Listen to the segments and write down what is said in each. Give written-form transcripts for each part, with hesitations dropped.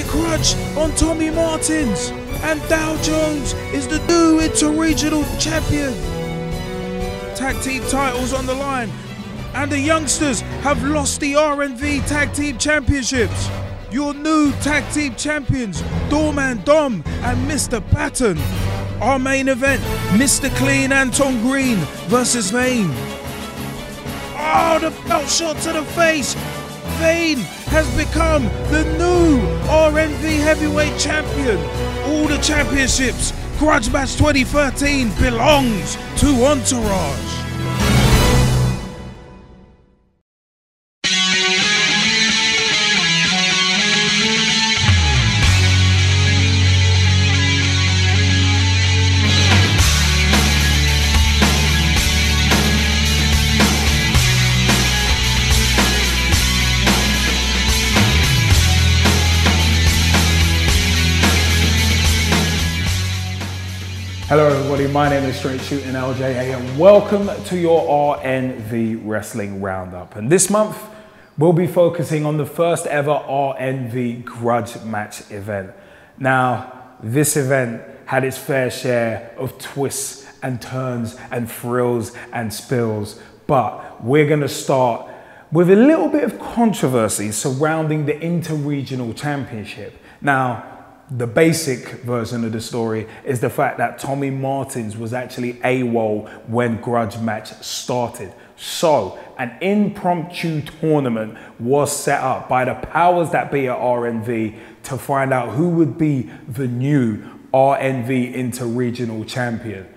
heavyweight grudge on Tommy Martins, and Dow Jones is the new inter-regional champion. Tag team titles on the line, and the youngsters have lost the RNV Tag Team Championships. Your new tag team champions, Doorman Dom and Mr. Patton. Our main event, Mr. Clean Anton Green versus Vain. Oh, the belt shot to the face. Vain has become the new RNV heavyweight champion. All the championships, Grudge Match 2013 belongs to Entourage. Hello everybody, my name is Straight Shooting LJA and welcome to your RNV Wrestling Roundup. And this month, we'll be focusing on the first ever RNV Grudge Match event. Now, this event had its fair share of twists and turns and thrills and spills, but we're gonna start with a little bit of controversy surrounding the Inter-Regional Championship. Now, the basic version of the story is the fact that Tommy Martins was actually AWOL when Grudge Match started. So, an impromptu tournament was set up by the powers that be at RNV to find out who would be the new RNV Inter-Regional Champion.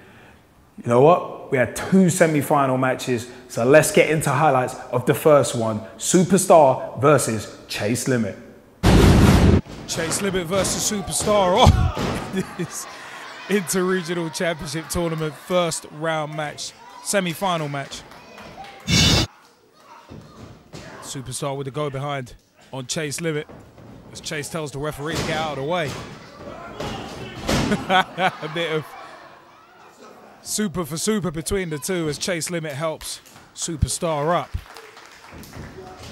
You know what? We had two semi-final matches, so let's get into highlights of the first one, Superstar versus Chase Limit. Chase Limit versus Superstar. Oh, this Inter-Regional Championship Tournament first round match, semi-final match. Superstar with the go behind on Chase Limit as Chase tells the referee to get out of the way. A bit of super for super between the two as Chase Limit helps Superstar up.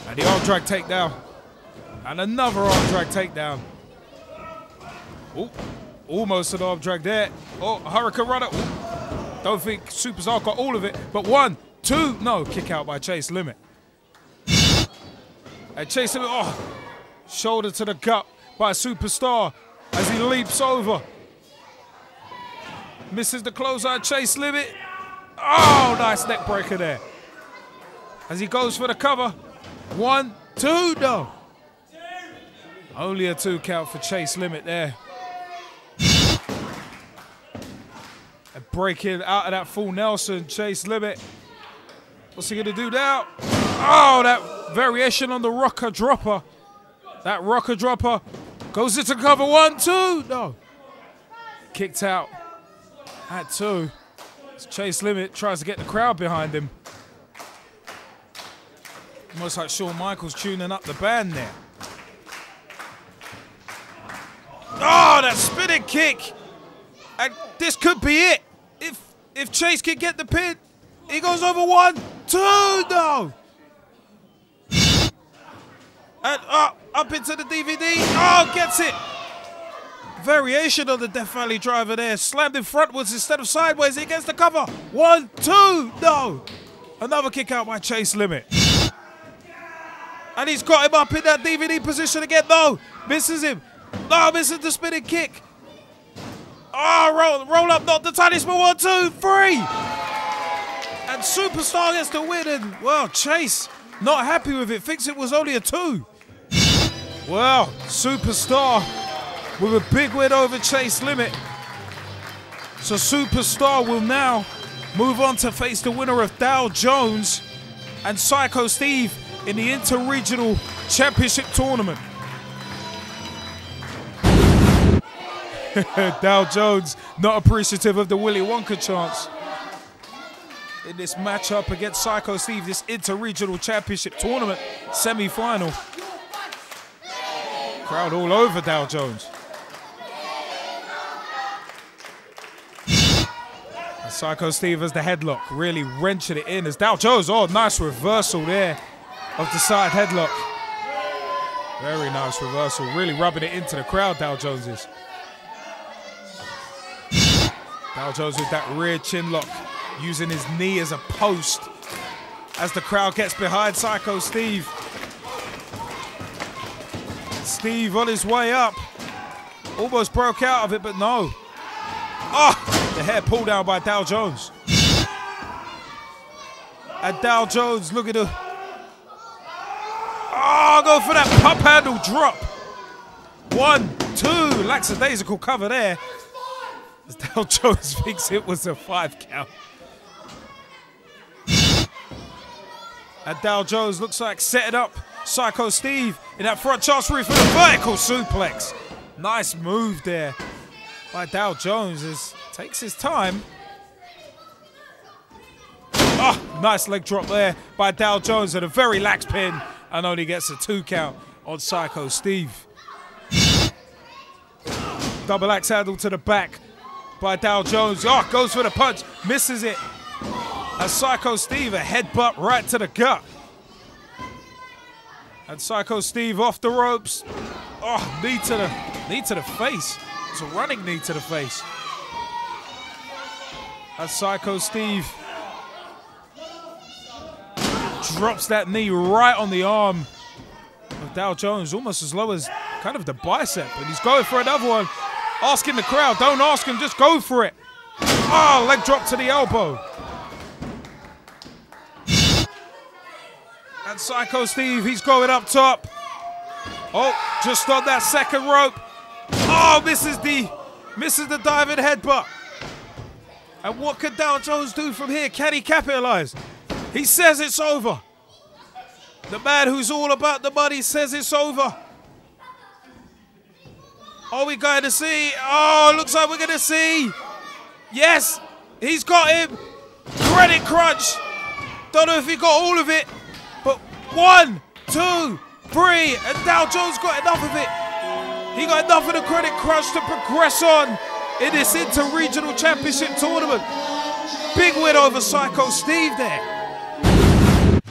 And the arm drag takedown. And another arm drag takedown. Oh, almost an arm drag there. Oh, Hurricane Runner. Ooh. Don't think Superstar got all of it, but one, two, no, kick out by Chase Limit. And Chase Limit, oh, shoulder to the gut by Superstar as he leaps over. Misses the closeout, Chase Limit. Oh, nice neck breaker there. As he goes for the cover. One, two, no. Only a 2 count for Chase Limit there. And breaking out of that full Nelson, Chase Limit. What's he gonna do now? Oh, that variation on the rocker dropper. That rocker dropper goes into cover. 1, 2, no. Kicked out at 2. As Chase Limit tries to get the crowd behind him. Almost like Shawn Michaels tuning up the band there. Oh, that spinning kick. And this could be it. If Chase can get the pin, he goes over 1, 2, no. And up into the DVD. Oh, gets it. Variation on the Death Valley driver there. Slammed him frontwards instead of sideways. He gets the cover. 1, 2, no. Another kick out by Chase Limit. And he's got him up in that DVD position again. No, misses him. No, misses the spinning kick. Oh, roll up, not the tiny spot. 1, 2, 3. And Superstar gets the win. And, well, Chase not happy with it. Thinks it was only a 2. Well, Superstar with a big win over Chase Limit. So Superstar will now move on to face the winner of Dow Jones and Psycho Steve in the Inter-Regional Championship Tournament. Dow Jones not appreciative of the Willy Wonka chance in this matchup against Psycho Steve, this Inter-Regional Championship Tournament semi-final. Crowd all over Dow Jones. And Psycho Steve has the headlock, really wrenching it in as Dow Jones, oh, nice reversal there of the side headlock. Very nice reversal. Really rubbing it into the crowd, Dow Jones is. Dow Jones with that rear chin lock, using his knee as a post as the crowd gets behind Psycho Steve. Steve on his way up. Almost broke out of it, but no. Oh, the hair pulled down by Dow Jones. And Dow Jones looking to... Oh, go for that pump handle drop. 1, 2, lackadaisical cover there. As Dow Jones thinks it was a 5 count. And Dow Jones looks like setting up Psycho Steve in that front chancery for the vertical suplex. Nice move there by Dow Jones as takes his time. Oh, nice leg drop there by Dow Jones at a very lax pin and only gets a 2 count on Psycho Steve. Double axe handle to the back by Dow Jones. Oh, goes for the punch, misses it. And Psycho Steve a headbutt right to the gut. And Psycho Steve off the ropes. Oh, knee to the face. It's a running knee to the face. And Psycho Steve drops that knee right on the arm of Dow Jones, almost as low as kind of the bicep. And he's going for another one. Asking the crowd, don't ask him, just go for it. Oh, leg drop to the elbow. And Psycho Steve, he's going up top. Oh, just on that second rope. Oh, misses the diving headbutt. And what could Dow Jones do from here? Can he capitalize? He says it's over. The man who's all about the money says it's over. Are we going to see? Oh, looks like we're going to see. Yes, he's got him. Credit crunch. Don't know if he got all of it, but 1, 2, 3, and Dow Jones got enough of it. He got enough of the credit crunch to progress on in this inter-regional championship tournament. Big win over Psycho Steve there.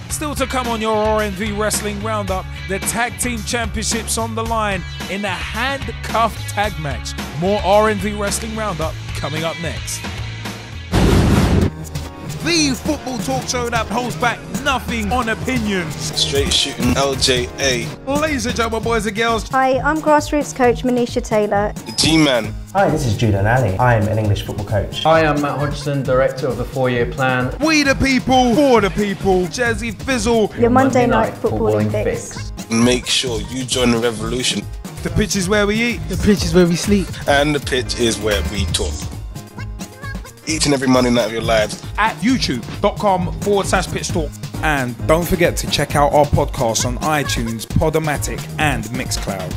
Still to come on your RNV Wrestling Roundup, the Tag Team Championships on the line in a handcuff tag match. More RNV Wrestling Roundup coming up next. The football talk show that holds back nothing on opinions. Straight shooting LJA. Ladies and gentlemen, boys and girls. Hi, I'm grassroots coach Manisha Taylor. The G-Man. Hi, this is Julian Ali. I'm an English football coach. Hi, I'm Matt Hodgson, director of the 4-year plan. We the people, for the people. Jazzy Fizzle. Your Monday night footballing fix. Make sure you join the revolution. The pitch is where we eat. The pitch is where we sleep. And the pitch is where we talk. Each and every Monday night of your lives. At youtube.com/pitch talk. And don't forget to check out our podcast on iTunes, Podomatic, and Mixcloud.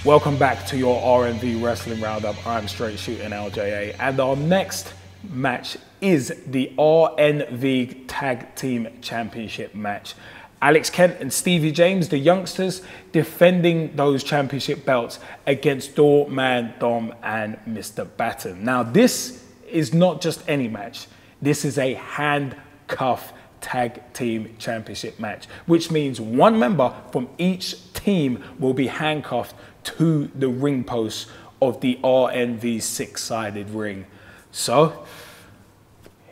Welcome back to your RNV Wrestling Roundup. I'm Straight Shooting LJA, and our next match is the RNV Tag Team Championship match. Alex Kent and Stevie James, the youngsters, defending those championship belts against Doorman Dom and Mr. Batten. Now, this is not just any match. This is a handcuff tag team championship match, which means one member from each team will be handcuffed to the ring posts of the RNV 6-sided ring. So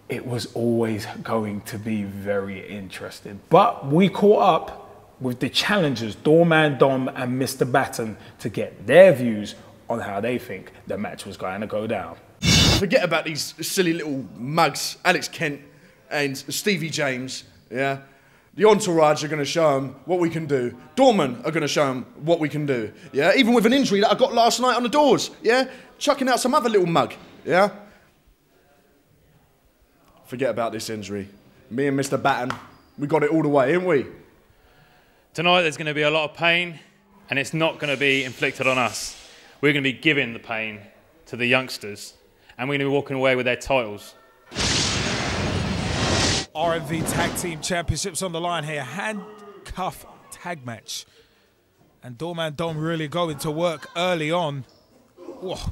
it was always going to be very interesting. But we caught up with the challengers, Doorman Dom and Mr. Batten, to get their views on how they think the match was going to go down. Forget about these silly little mugs, Alex Kent and Stevie James, yeah? The entourage are going to show them what we can do. Doorman are going to show them what we can do, yeah? Even with an injury that I got last night on the doors, yeah? Chucking out some other little mug, yeah? Forget about this injury. Me and Mr. Batten, we got it all the way, didn't we? Tonight there's going to be a lot of pain, and it's not going to be inflicted on us. We're going to be giving the pain to the youngsters, and we're going to be walking away with their titles. RNV Tag Team Championships on the line here. Handcuff tag match. And Doorman Dom really going to work early on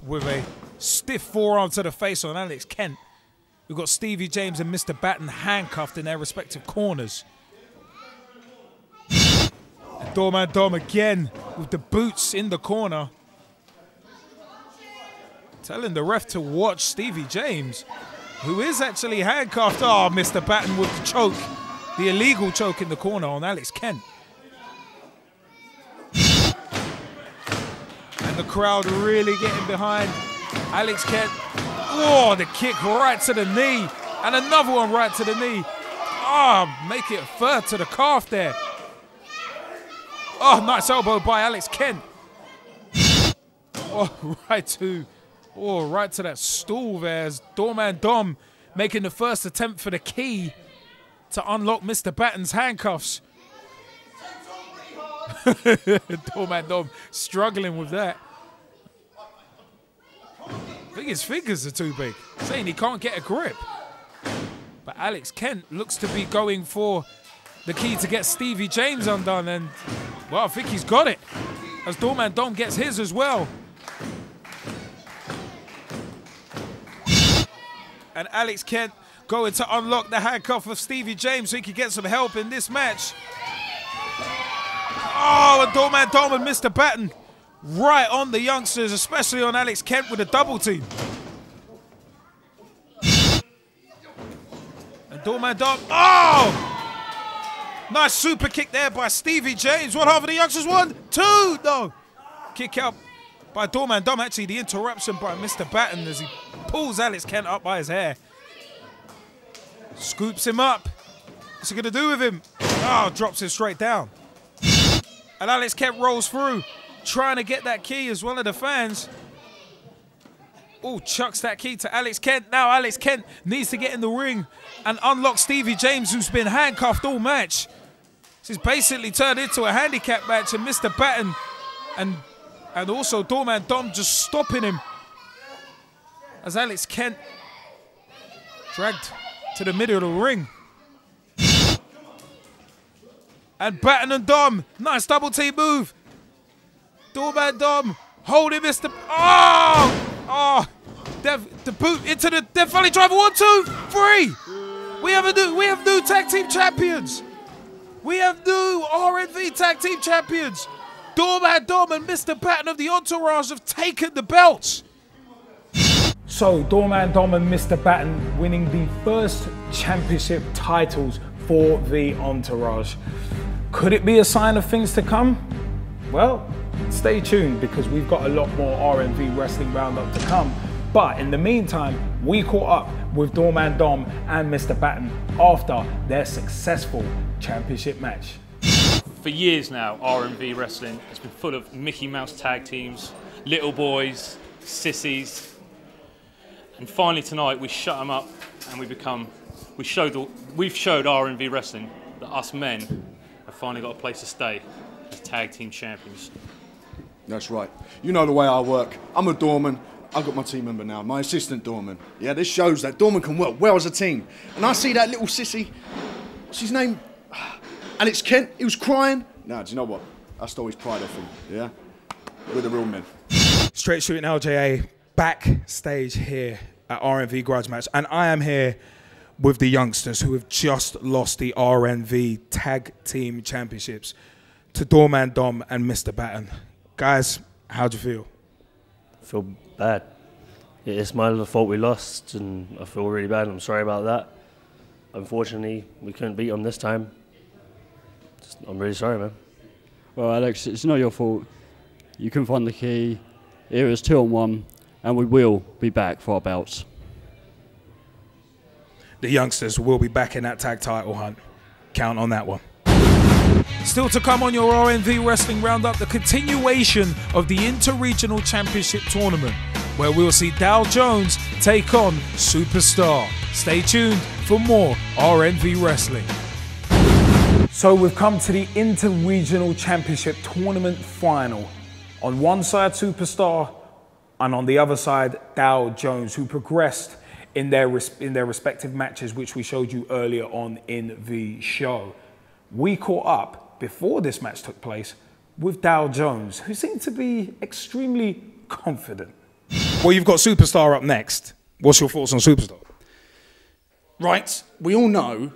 with a stiff forearm to the face on Alex Kent. We've got Stevie James and Mr. Batten handcuffed in their respective corners. Doorman Dom again with the boots in the corner. Telling the ref to watch Stevie James, who is actually handcuffed. Oh, Mr. Batten with the choke. The illegal choke in the corner on Alex Kent. And the crowd really getting behind Alex Kent. Oh, the kick right to the knee. And another one right to the knee. Oh, make it a third to the calf there. Oh, nice elbow by Alex Kent. Oh, right to that stool there as Doorman Dom making the first attempt for the key to unlock Mr. Batten's handcuffs. Doorman Dom struggling with that. I think his fingers are too big, saying he can't get a grip. But Alex Kent looks to be going for the key to get Stevie James undone, and, well, I think he's got it, as Doorman Dom gets his as well. And Alex Kent going to unlock the handcuff of Stevie James so he can get some help in this match. Oh, and Doorman Dom and Mr. Batten right on the youngsters, especially on Alex Kent with a double team. And Doorman Dom, oh! Nice super kick there by Stevie James. One half of the youngsters, 1, 2, no. Kick out by Doorman Dom. Actually, the interruption by Mr. Batten as he pulls Alex Kent up by his hair. Scoops him up. What's he going to do with him? Oh, drops him straight down. And Alex Kent rolls through, trying to get that key as one of the fans. Oh, chucks that key to Alex Kent. Now Alex Kent needs to get in the ring and unlock Stevie James, who's been handcuffed all match. This is basically turned into a handicap match, and Mr. Batten and also Doorman Dom just stopping him as Alex Kent dragged to the middle of the ring. And Batten and Dom, nice double team move. Doorman Dom holding Mr. Oh, the boot into the Death Valley Driver. 1, 2, 3. We have new tag team champions. We have new RNV tag team champions. Doorman Dom and Mr. Batten of the Entourage have taken the belts. So, Doorman Dom and Mr. Batten winning the first championship titles for the Entourage. Could it be a sign of things to come? Well, stay tuned because we've got a lot more RNV Wrestling Roundup to come. But in the meantime, we caught up with Doorman Dom and Mr. Batten after their successful championship match. For years now, RNV Wrestling has been full of Mickey Mouse tag teams, little boys, sissies. And finally tonight we shut them up and we've showed RNV Wrestling that us men have finally got a place to stay as tag team champions. That's right. You know the way I work. I'm a doorman. I've got my team member now, my assistant doorman. Yeah, this shows that doorman can work well as a team. And I see that little sissy, what's his name? Alex Kent, he was crying. Nah, do you know what? I stole his pride off him, yeah? We're the real men. Straight Shooting LJA backstage here at RNV Grudge Match. And I am here with the youngsters who have just lost the RNV Tag Team Championships to Doorman Dom and Mr. Batten. Guys, how'd you feel? I feel bad. It's my fault we lost, and I feel really bad. I'm sorry about that. Unfortunately, we couldn't beat them this time. I'm really sorry, man. Well, Alex, it's not your fault. You couldn't find the key. It was 2-on-1, and we will be back for our belts. The youngsters will be back in that tag title hunt. Count on that one. Still to come on your RNV Wrestling Roundup, the continuation of the Inter-Regional Championship Tournament, where we'll see Dow Jones take on Superstar. Stay tuned for more RNV Wrestling. So we've come to the Inter-Regional Championship Tournament final. On one side, Superstar, and on the other side, Dow Jones, who progressed in their respective matches, which we showed you earlier on in the show. We caught up before this match took place with Dow Jones, who seemed to be extremely confident. Well, you've got Superstar up next. What's your thoughts on Superstar? Right, we all know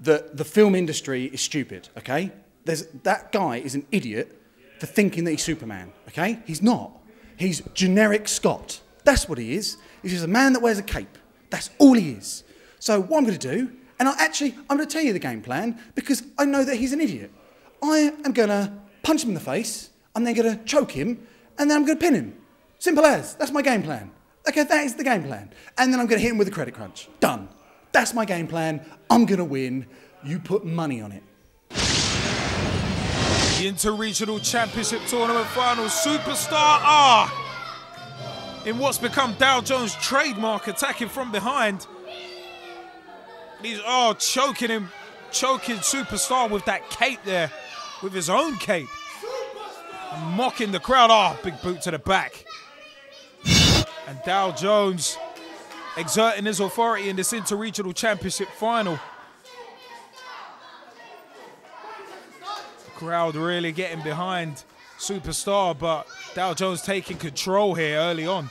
that the film industry is stupid, okay? that guy is an idiot for thinking that he's Superman, okay? He's not. He's generic Scott. That's what he is. He's just a man that wears a cape. That's all he is. So what I'm going to do, and I'm going to tell you the game plan because I know that he's an idiot. I am going to punch him in the face, I'm then going to choke him, and then I'm going to pin him. Simple as. That's my game plan. Okay, that is the game plan. And then I'm going to hit him with a credit crunch. Done. That's my game plan. I'm going to win. You put money on it. The Inter-Regional Championship Tournament Final, Superstar in what's become Dow Jones' trademark, attacking from behind. He's choking Superstar with that cape there, with his own cape. And mocking the crowd. Big boot to the back. And Dow Jones exerting his authority in this Inter-Regional Championship Final. The crowd really getting behind Superstar, but Dow Jones taking control here early on.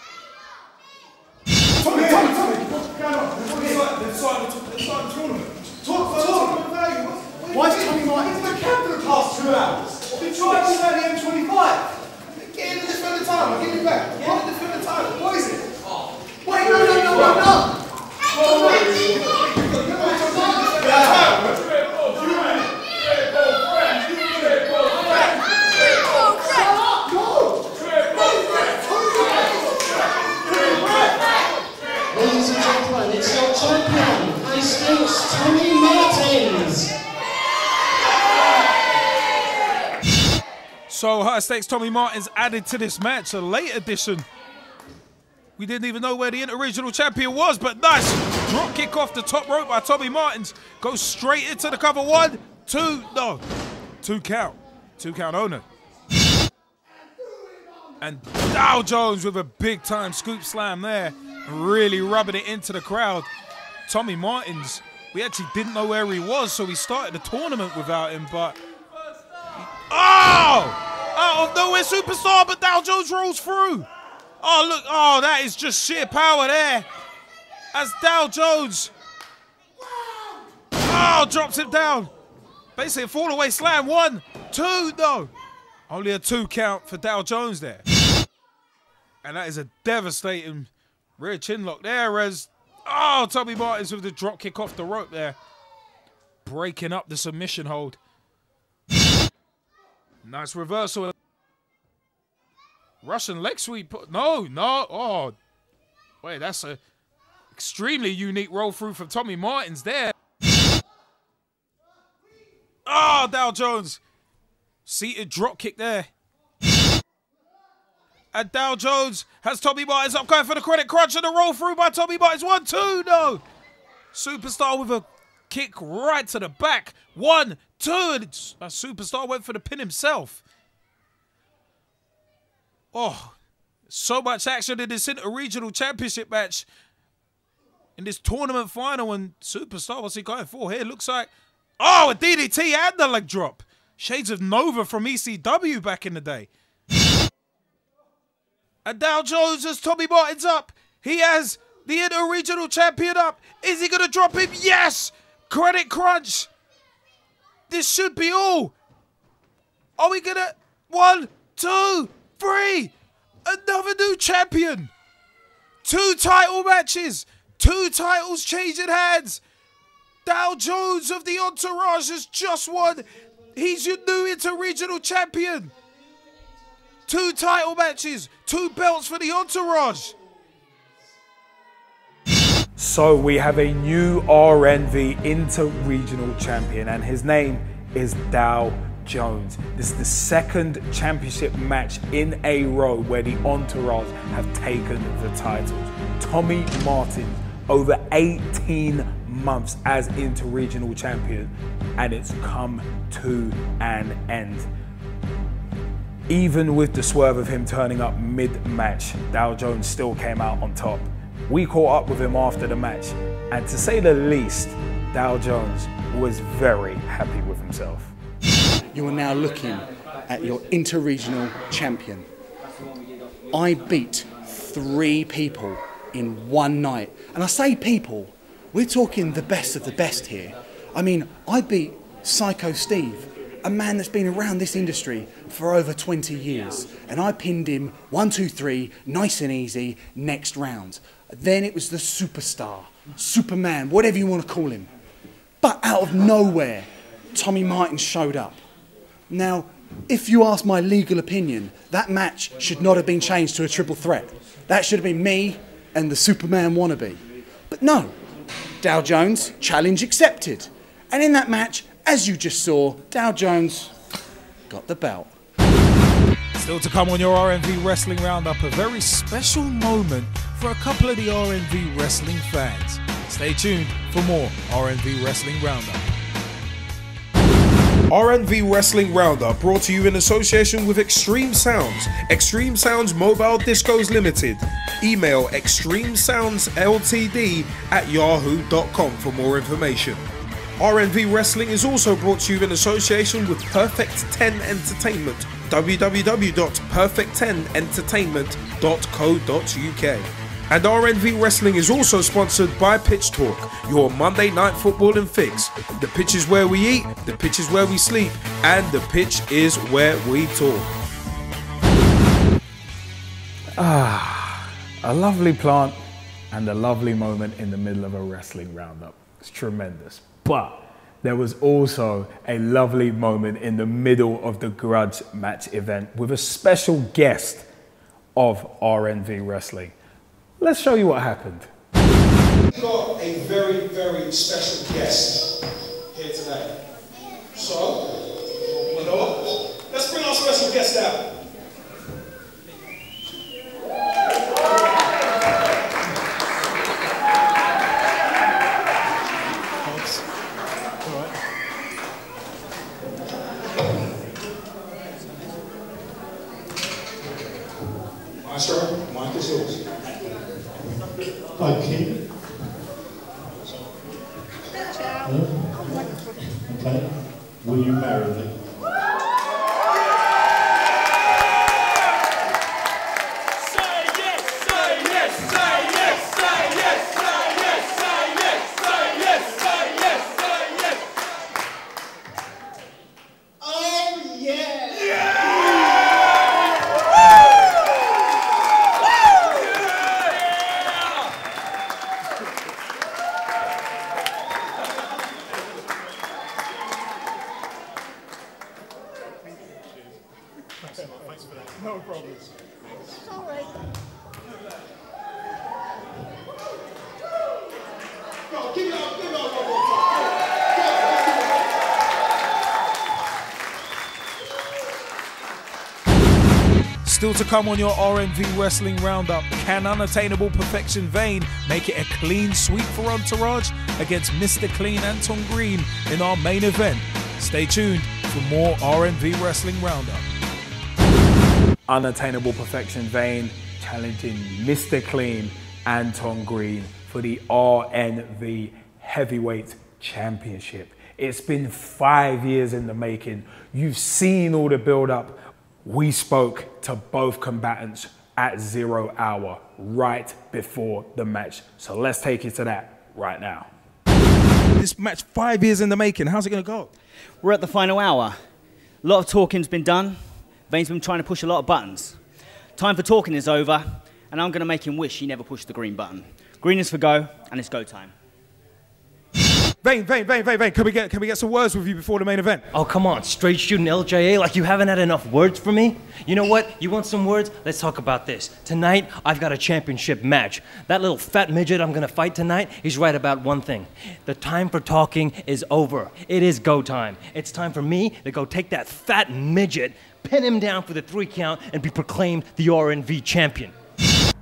Tommy, what's going on? Let's start the tournament. Why is Tommy Martin? He's been camped for the past 2 hours. I've been trying to start the M25. Get in the defender time. I'll give you back. Get in the defender time. What is it? Wait, no. Ladies and gentlemen, it's your champion, high stakes Tommy Martins. So high stakes Tommy Martins added to this match, a late addition. We didn't even know where the Inter-Regional Champion was, but nice drop kick off the top rope by Tommy Martins. Goes straight into the cover. 1, 2, no. 2 count. 2 count owner. And Dow Jones with a big time scoop slam there. Really rubbing it into the crowd. Tommy Martins, we actually didn't know where he was, so we started the tournament without him, but... Out of nowhere, Superstar, but Dow Jones rolls through. Look, that is just sheer power there. As Dow Jones, drops him down. Basically a fall away slam. 1, 2, no. Only a 2 count for Dow Jones there. And that is a devastating rear chin lock there as, Tommy Martins with the drop kick off the rope there. Breaking up the submission hold. Nice reversal. Russian leg sweep. No. Wait, that's a extremely unique roll through from Tommy Martins there. Dow Jones. Seated drop kick there. And Dow Jones has Tommy Martins up, going for the credit crunch and a roll through by Tommy Martins. 1, 2, no. Superstar with a kick right to the back. 1, 2, and Superstar went for the pin himself. So much action in this Inter-Regional Championship match. In this tournament final, and Superstar, what's he going for here? Looks like, a DDT and the leg drop. Shades of Nova from ECW back in the day. And Dow Jones has Tommy Martins up. He has the Inter-Regional Champion up. Is he going to drop him? Yes! Credit crunch. This should be all. Are we going to... 1, 2, 3. Another new champion. 2 title matches. 2 titles changing hands. Dow Jones of the Entourage has just won. He's your new Inter-Regional Champion. 2 title matches. 2 belts for the Entourage. So we have a new RNV Inter-Regional Champion, and his name is Dow Jones. This is the 2nd championship match in a row where the Entourage have taken the titles. Tommy Martins, over 18 months as Inter-Regional Champion, and it's come to an end. Even with the swerve of him turning up mid-match, Dow Jones still came out on top. We caught up with him after the match, and to say the least, Dow Jones was very happy with himself. You are now looking at your Inter-Regional Champion. I beat 3 people in one night. And I say people, we're talking the best of the best here. I mean, I beat Psycho Steve, a man that's been around this industry for over 20 years. And I pinned him 1, 2, 3, nice and easy, next round. Then it was the superstar, Superman, whatever you want to call him. But out of nowhere, Tommy Martin showed up. Now, if you ask my legal opinion, that match should not have been changed to a triple threat. That should have been me and the Superman wannabe. But no, Dow Jones, challenge accepted. And in that match, as you just saw, Dow Jones got the belt. Still to come on your RNV Wrestling Roundup, a very special moment for a couple of the RNV Wrestling fans. Stay tuned for more RNV Wrestling Roundup. RNV Wrestling Roundup brought to you in association with Extreme Sounds. Extreme Sounds Mobile Discos Limited. Email extremesoundsltd@yahoo.com for more information. RNV Wrestling is also brought to you in association with Perfect 10 Entertainment. www.perfect10entertainment.co.uk. And RNV Wrestling is also sponsored by Pitch Talk, your Monday night footballing fix. The pitch is where we eat, the pitch is where we sleep, and the pitch is where we talk. A lovely plant and a lovely moment in the middle of a wrestling roundup. It's tremendous. But there was also a lovely moment in the middle of the grudge match event with a special guest of RNV Wrestling. Let's show you what happened. We've got a very, very special guest here today. So, you know what? Let's bring our special guest out. Maestro, mic is yours. Thank you. Okay. Will you marry me? Say yes, say yes, say yes, say yes, say yes, say yes, say yes, say yes, say yes. Oh yeah! Thanks for that. No problems. Sorry. Go, give it up one more time. Still to come on your RNV Wrestling Roundup, can Unattainable Perfection Vain make it a clean sweep for Entourage against Mr. Clean Anton Green in our main event? Stay tuned for more RNV Wrestling Roundup. Unattainable Perfection Vain challenging Mr. Clean Anton Green for the RNV Heavyweight Championship. It's been 5 years in the making. You've seen all the build-up. We spoke to both combatants at 0 hour, right before the match. So let's take you to that right now. This match 5 years in the making, how's it going to go? We're at the final hour. A lot of talking's been done. Vane's been trying to push a lot of buttons. Time for talking is over, and I'm going to make him wish he never pushed the green button. Green is for go, and it's go time. Vain, can we get some words with you before the main event? Oh, come on, straight shooting LJA like you haven't had enough words for me? You know what? You want some words? Let's talk about this. Tonight, I've got a championship match. That little fat midget I'm gonna fight tonight, he's right about one thing. The time for talking is over. It is go time. It's time for me to go take that fat midget, pin him down for the 3 count, and be proclaimed the RNV champion.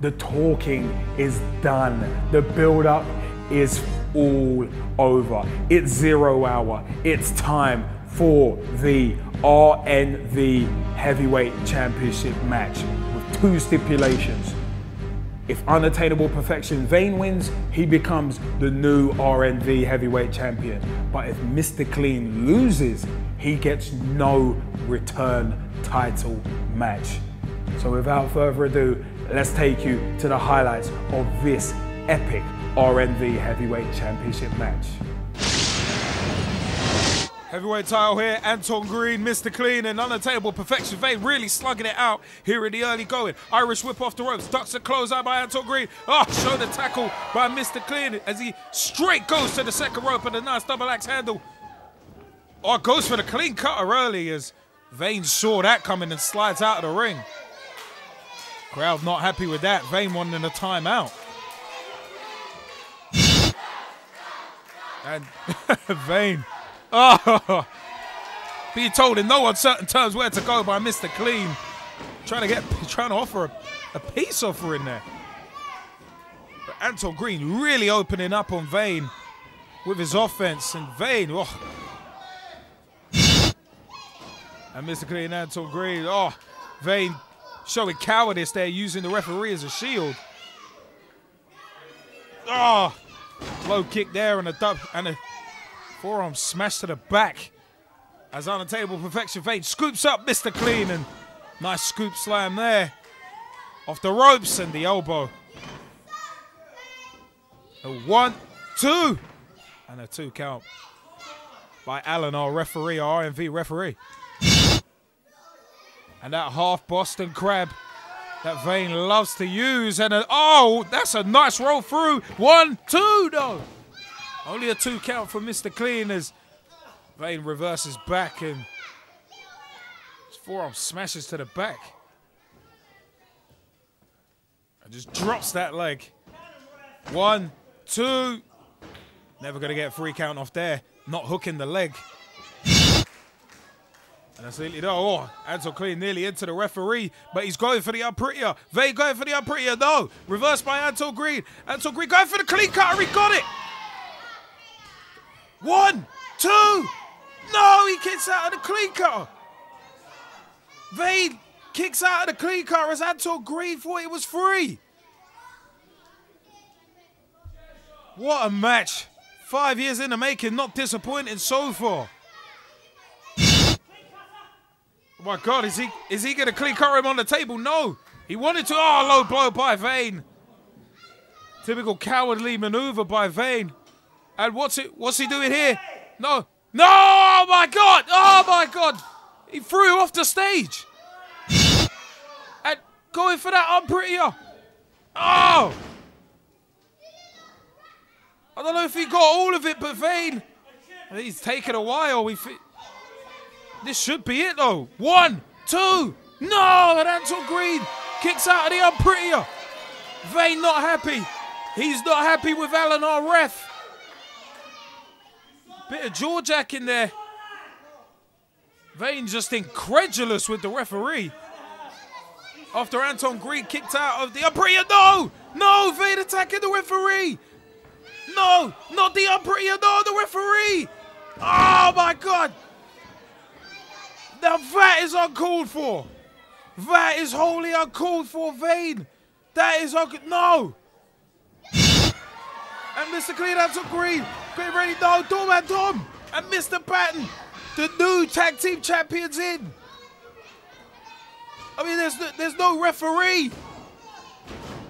The talking is done. The build-up is all over. It's 0 hour. It's time for the RNV Heavyweight Championship match with 2 stipulations. If Unattainable Perfection Vain wins, he becomes the new RNV Heavyweight Champion. But if Mr. Clean loses, he gets no return title match. So without further ado, let's take you to the highlights of this epic RNV Heavyweight Championship match. Heavyweight title here, Anton Green, Mr. Clean, and Unattainable Perfection Vain really slugging it out here in the early going. Irish whip off the ropes, ducks a close out by Anton Green. Shoulder tackle by Mr. Clean as he straight goes to the second rope and a nice double axe handle. Goes for the clean cutter early as Vain saw that coming and slides out of the ring. Crowd not happy with that. Vain wanting a timeout. And Vain, being told in no uncertain terms where to go by Mr. Clean. Trying to offer a peace offering there. But Anton Green really opening up on Vain with his offense. And Vain, and Mr. Clean and Anton Green, Vain showing cowardice there, using the referee as a shield. Low kick there and a forearm smash to the back as Unattainable Perfection Vain scoops up Mr. Clean, and nice scoop slam there off the ropes and the elbow. A 1, 2, and a 2 count by Alan, our referee, our RNV referee. And that half Boston crab that Vain loves to use, and that's a nice roll through. 1, 2, no. Only a 2 count for Mr. Clean as Vain reverses back and his forearm smashes to the back. And just drops that leg. 1, 2. Never going to get a 3 count off there. Not hooking the leg. And that's nearly, Anton Clean nearly into the referee, but he's going for the unprettier. Vain going for the unprettier, no. Reversed by Anton Green. Anton Green going for the clean cutter, he got it. 1, 2. No, he kicks out of the clean cutter. Vain kicks out of the clean cutter as Anton Green thought it was free. What a match. 5 years in the making, not disappointing so far. Oh my God, is he going to clean cutter him on the table? No. He wanted to. Low blow by Vain. Typical cowardly maneuver by Vain. And what's he doing here? No. No! Oh my God! Oh my God! He threw off the stage. And going for that unprettier. I don't know if he got all of it, but Vain, he's taken a while. This should be it though. 1, 2. No! And Anton Green kicks out of the unprettier. Vain not happy. He's not happy with Alan, our ref. Bit of jaw jack in there. Vain just incredulous with the referee. After Anton Green kicked out of the unprettier. No! No! Vain attacking the referee. No! Not the unprettier. No, the referee. Oh my God! Now that is uncalled for. That is wholly uncalled for, Vain. That is no. And Mr. Clean Anton Green, get ready, no, Dom and Dom, and Mr. Batten, the new tag team champions in. I mean, there's no referee.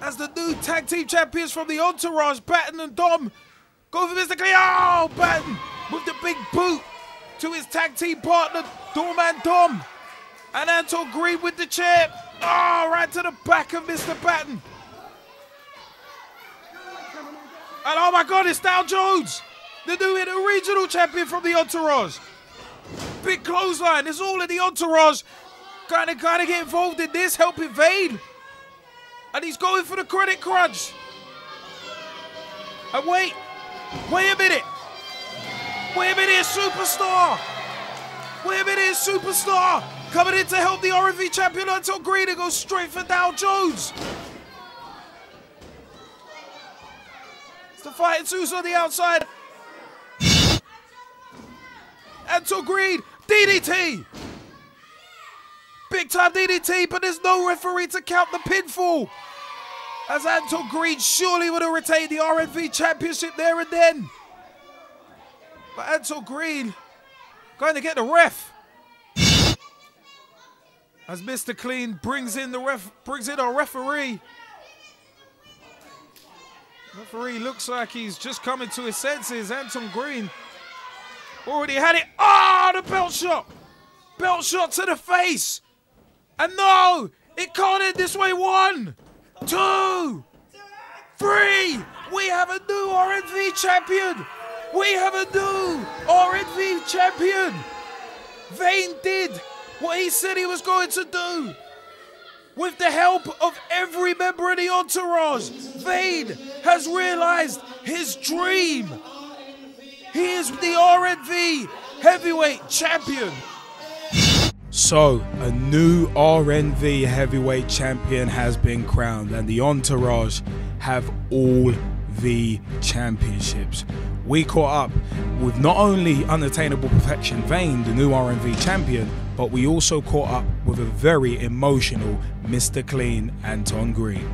As the new tag team champions from the entourage, Batten and Dom, go for Mr. Clean. Oh, Batten with the big boot to his tag team partner, Dom and Dom. And Anton Green with the chair. Right to the back of Mr. Batten. And oh my God, it's Dow Jones, the new regional champion from the entourage. Big clothesline. It's all in the entourage. Kind of get involved in this, helping Vain. And he's going for the credit crunch. And wait a minute. Wait a minute, superstar. Wait a minute, superstar. Coming in to help the RNV champion Anton Green and goes straight for Dow Jones. It's the fighting Zeus on the outside. Anton Green, DDT. Big time DDT, but there's no referee to count the pinfall. As Anton Green surely would have retained the RNV Championship there and then. But Anton Green going to get the ref. As Mr. Clean brings in our referee. Referee looks like he's just coming to his senses. Anton Green Already had it. Oh, the belt shot. Belt shot to the face. And no, it can't end this way. 1, 2, 3. We have a new RNV champion. We have a new RNV champion. Vain did what he said he was going to do. With the help of every member of the entourage, Vain has realized his dream. He is the RNV heavyweight champion. So, a new RNV heavyweight champion has been crowned, and the entourage have all the championships. We caught up with not only Unattainable Perfection Vain, the new RNV champion, but we also caught up with a very emotional Mr. Clean Anton Green.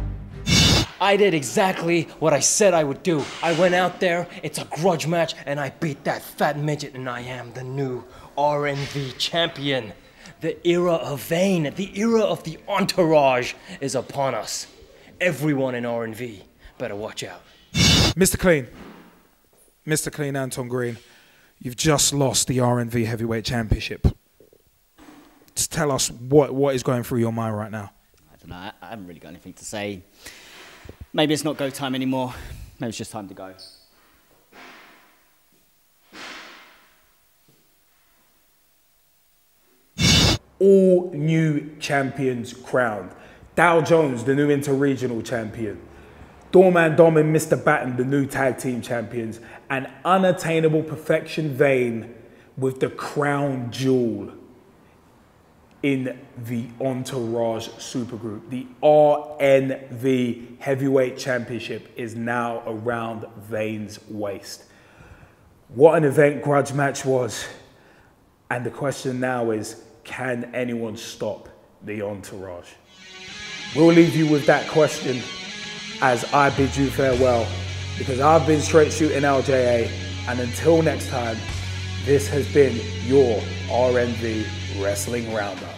I did exactly what I said I would do. I went out there, it's a grudge match, and I beat that fat midget, and I am the new RNV champion. The era of Vain, the era of the entourage is upon us. Everyone in RNV better watch out. Mr. Clean Anton Green, you've just lost the RNV Heavyweight Championship. Just tell us what is going through your mind right now. I don't know, I haven't really got anything to say. Maybe it's not go time anymore. Maybe it's just time to go. All new champions crowned. Dow Jones, the new inter-regional champion. Doorman Dom and Mr. Batten, the new tag team champions. And Unattainable Perfection Vain with the crown jewel in the Entourage Supergroup. The RNV Heavyweight Championship is now around Vain's waist. What an event Grudge Match was. And the question now is, can anyone stop the Entourage? We'll leave you with that question as I bid you farewell, because I've been Straight Shooting LJA, and until next time, this has been your RNV Wrestling Roundup.